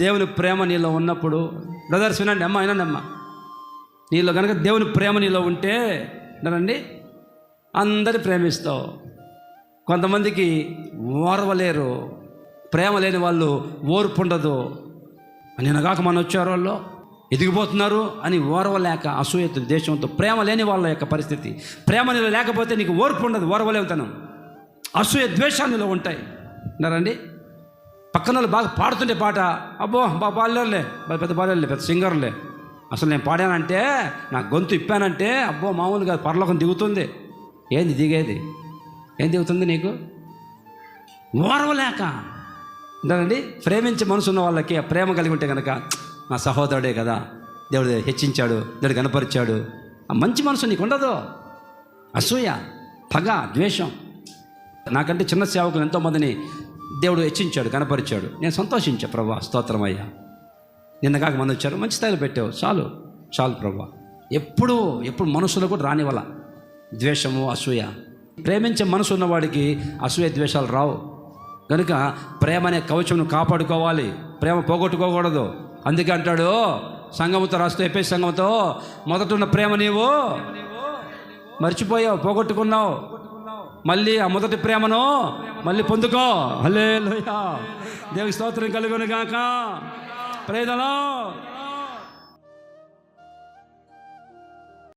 దేవుని ప్రేమ నీలో ఉన్నప్పుడు, బ్రదర్స్ వినండి, అమ్మ వినండి అమ్మ, నీలో కనుక దేవుని ప్రేమ నీలో ఉంటే నండి అందరి ప్రేమిస్తావు. కొంతమందికి ఓర్వలేరు, ప్రేమ లేని వాళ్ళు ఓర్పు ఉండదు. నిన్నగాక మన వచ్చారు వాళ్ళు ఎదిగిపోతున్నారు అని ఓర్వలేక అసూయతో దేశంతో, ప్రేమ లేని వాళ్ళ యొక్క పరిస్థితి. ప్రేమ నీలో లేకపోతే నీకు ఓర్పు ఉండదు, ఓర్వలేవుతనం, అసూయ ద్వేషాలు ఉంటాయి అన్నారండి. పక్కన వాళ్ళు బాగా పాడుతుంటే పాట, అబ్బో బాగా పాడలేరులే, పెద్ద పాడలేరులే, పెద్ద సింగర్లే, అసలు నేను పాడానంటే నా గొంతు ఇప్పానంటే అబ్బో మామూలుగా పరలోకం దిగుతుంది. ఏంది దిగేది? ఏం దిగుతుంది నీకు? ఓర్వలేక అంటారండి. ప్రేమించే మనసు ఉన్న వాళ్ళకి ఆ ప్రేమ కలిగి ఉంటే కనుక, నా సహోదరుడే కదా, దేవుడు హెచ్చించాడు, దేవుడు కనపరిచాడు, ఆ మంచి మనసు నీకు ఉండదు. అసూయ, పగ, ద్వేషం. నాకంటే చిన్న సేవకులు ఎంతోమందిని దేవుడు హెచ్చించాడు, కనపరిచాడు. నేను సంతోషించా, ప్రభా స్తోత్రం అయ్యా, నిన్న కాక మన వచ్చారు, మంచి స్థాయిలో పెట్టావు, చాలు చాలు ప్రభా. ఎప్పుడు మనసులో కూడా రానివ్వాల ద్వేషము, అసూయ. ప్రేమించే మనసు ఉన్నవాడికి అసూయ ద్వేషాలు రావు. కనుక ప్రేమ అనే కవచం కాపాడుకోవాలి, ప్రేమ పోగొట్టుకోకూడదు. అందుకే అంటాడు సంఘముతో రాస్తూ, ఎఫెసు సంఘముతో, మొదట ఉన్న ప్రేమ నీవు మర్చిపోయావు, పోగొట్టుకున్నావు. మళ్ళీ ఆ మొదటి ప్రేమను మళ్ళీ పొందుకో. హల్లెలూయా, దేవుని స్తోత్రం కలుగును గాక. Praise the lord.